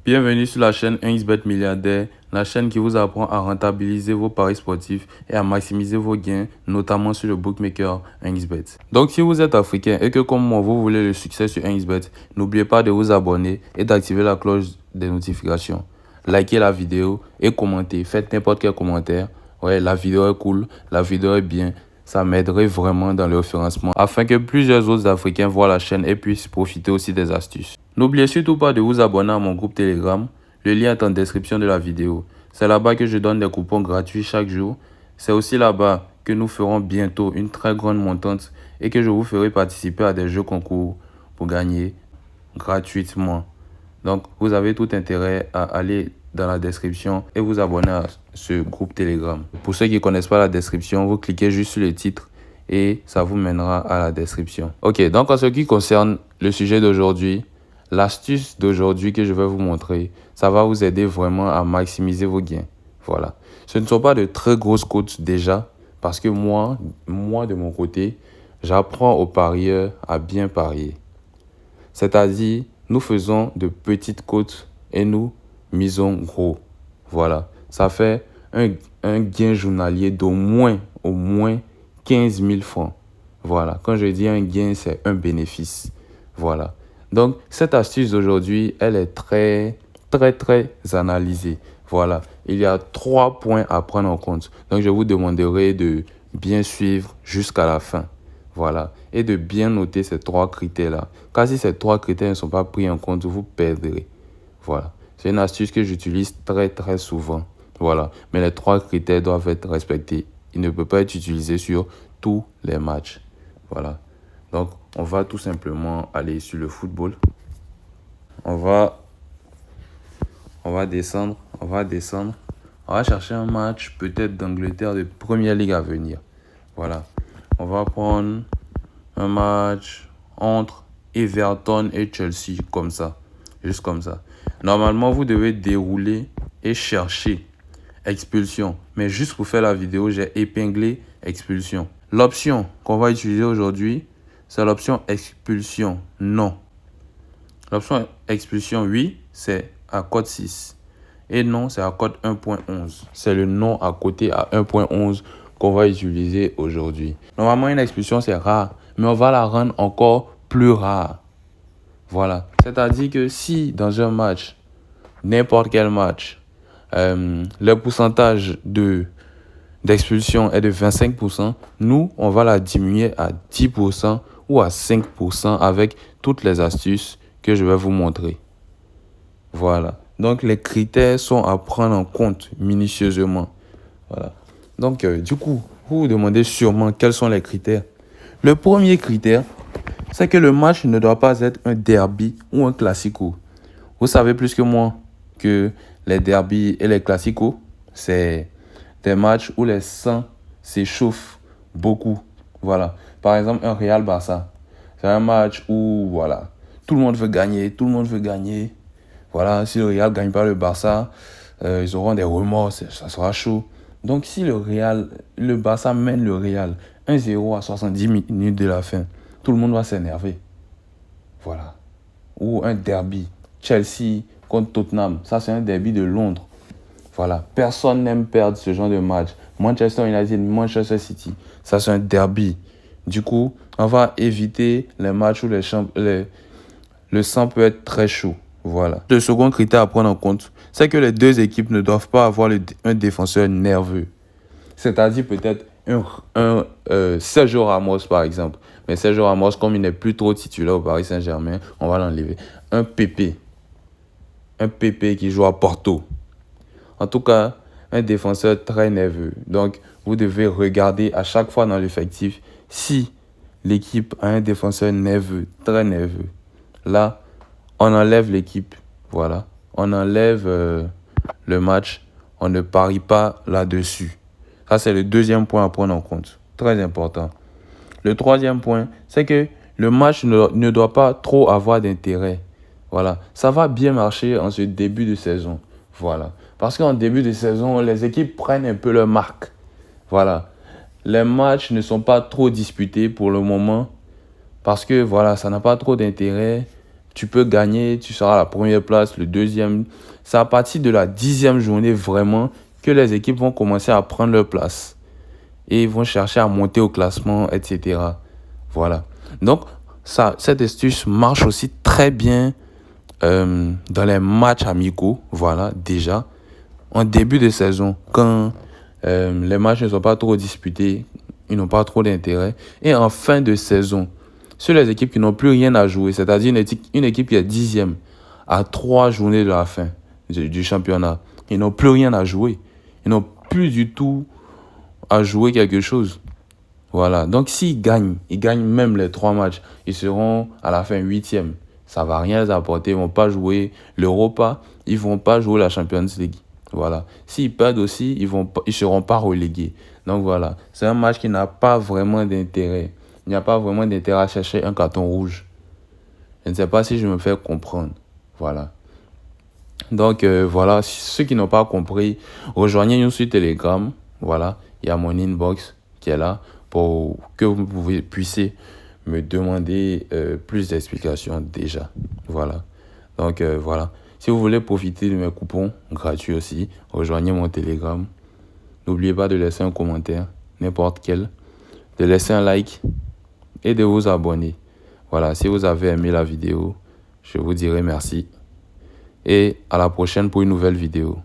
Bienvenue sur la chaîne 1xBet Milliardaire, la chaîne qui vous apprend à rentabiliser vos paris sportifs et à maximiser vos gains, notamment sur le bookmaker 1xBet. Donc si vous êtes africain et que comme moi vous voulez le succès sur 1xBet, n'oubliez pas de vous abonner et d'activer la cloche des notifications. Likez la vidéo et commentez, faites n'importe quel commentaire. Ouais, la vidéo est cool, la vidéo est bien. Ça m'aiderait vraiment dans le référencement afin que plusieurs autres Africains voient la chaîne et puissent profiter aussi des astuces. N'oubliez surtout pas de vous abonner à mon groupe Telegram. Le lien est en description de la vidéo. C'est là-bas que je donne des coupons gratuits chaque jour. C'est aussi là-bas que nous ferons bientôt une très grande montante et que je vous ferai participer à des jeux concours pour gagner gratuitement. Donc, vous avez tout intérêt à aller dans la description et vous abonner à ce groupe Telegram. Pour ceux qui ne connaissent pas la description, vous cliquez juste sur le titre et ça vous mènera à la description. Ok, donc en ce qui concerne le sujet d'aujourd'hui, l'astuce d'aujourd'hui que je vais vous montrer, ça va vous aider vraiment à maximiser vos gains. Voilà. Ce ne sont pas de très grosses cotes déjà parce que moi de mon côté, j'apprends aux parieurs à bien parier. C'est-à-dire, nous faisons de petites cotes et nous misons gros. Voilà. Ça fait un gain journalier d'au moins 15 000 francs. Voilà. Quand je dis un gain, c'est un bénéfice. Voilà. Donc, cette astuce d'aujourd'hui, elle est très analysée. Voilà. Il y a 3 points à prendre en compte. Donc, je vous demanderai de bien suivre jusqu'à la fin. Voilà. Et de bien noter ces 3 critères-là. Car si ces 3 critères ne sont pas pris en compte, vous perdrez. Voilà. C'est une astuce que j'utilise très souvent. Voilà. Mais les 3 critères doivent être respectés. Il ne peut pas être utilisé sur tous les matchs. Voilà. Donc, on va tout simplement aller sur le football. On va descendre. On va chercher un match peut-être d'Angleterre de Première Ligue à venir. Voilà. On va prendre un match entre Everton et Chelsea, comme ça. Juste comme ça. Normalement, vous devez dérouler et chercher expulsion. Mais juste pour faire la vidéo, j'ai épinglé expulsion. L'option qu'on va utiliser aujourd'hui, c'est l'option expulsion non. L'option expulsion oui, c'est à code 6. Et non, c'est à code 1.11. C'est le non à côté à 1.11 qu'on va utiliser aujourd'hui. Normalement, une expulsion, c'est rare. Mais on va la rendre encore plus rare. Voilà. C'est-à-dire que si dans un match, n'importe quel match, le pourcentage d'expulsion est de 25%, nous, on va la diminuer à 10% ou à 5% avec toutes les astuces que je vais vous montrer. Voilà. Donc, les critères sont à prendre en compte minutieusement. Voilà. Donc, du coup, vous vous demandez sûrement quels sont les critères. Le premier critère, c'est que le match ne doit pas être un derby ou un classico. Vous savez plus que moi que les derbys et les classicos, c'est des matchs où les sangs s'échauffent beaucoup. Voilà. Par exemple, un Real Barça. C'est un match où, voilà, tout le monde veut gagner. Voilà, si le Real ne gagne pas le Barça, ils auront des remords, ça sera chaud. Donc, si le Barça mène le Real 1-0 à 70 minutes de la fin, tout le monde va s'énerver. Voilà. Ou un derby. Chelsea contre Tottenham. Ça, c'est un derby de Londres. Voilà. Personne n'aime perdre ce genre de match. Manchester United, Manchester City. Ça, c'est un derby. Du coup, on va éviter les matchs où le sang peut être très chaud. Voilà. Le second critère à prendre en compte, c'est que les deux équipes ne doivent pas avoir un défenseur nerveux. C'est-à-dire peut-être un Sergio Ramos, par exemple. Mais Sergio Ramos, comme il n'est plus trop titulaire au Paris Saint-Germain, on va l'enlever. Un Pepe qui joue à Porto. En tout cas, un défenseur très nerveux. Donc, vous devez regarder à chaque fois dans l'effectif si l'équipe a un défenseur nerveux, très nerveux. Là, on enlève l'équipe. Voilà. On enlève le match. On ne parie pas là-dessus. Ça, c'est le deuxième point à prendre en compte. Très important. Le troisième point, c'est que le match ne doit pas trop avoir d'intérêt. Voilà. Ça va bien marcher en ce début de saison. Voilà. Parce qu'en début de saison, les équipes prennent un peu leur marque. Voilà. Les matchs ne sont pas trop disputés pour le moment. Parce que, voilà, ça n'a pas trop d'intérêt. tu peux gagner, tu seras à la première place, le deuxième. C'est à partir de la 10e journée vraiment que les équipes vont commencer à prendre leur place et vont chercher à monter au classement, etc. Voilà. Donc, cette astuce marche aussi très bien dans les matchs amicaux, voilà, déjà. En début de saison, quand les matchs ne sont pas trop disputés, ils n'ont pas trop d'intérêt. Et en fin de saison, sur les équipes qui n'ont plus rien à jouer, c'est-à-dire une équipe qui est 10e à 3 journées de la fin du championnat, ils n'ont plus rien à jouer. Ils n'ont plus du tout à jouer quelque chose. Voilà. Donc, s'ils gagnent, ils gagnent même les 3 matchs, ils seront à la fin 8e. Ça ne va rien les apporter. Ils ne vont pas jouer l'Europa. Ils ne vont pas jouer la Champions League. Voilà. S'ils perdent aussi, ils ne seront pas relégués. Donc, voilà. C'est un match qui n'a pas vraiment d'intérêt. Il n'y a pas vraiment d'intérêt à chercher un carton rouge. Je ne sais pas si je me fais comprendre. Voilà. Donc, voilà. Ceux qui n'ont pas compris, rejoignez-nous sur Telegram. Voilà. Il y a mon inbox qui est là pour que vous puissiez me demander plus d'explications déjà. Voilà. Donc, voilà. Si vous voulez profiter de mes coupons gratuits aussi, rejoignez mon Telegram. N'oubliez pas de laisser un commentaire, n'importe quel, de laisser un like et de vous abonner. Voilà, si vous avez aimé la vidéo, je vous dirai merci. Et à la prochaine pour une nouvelle vidéo.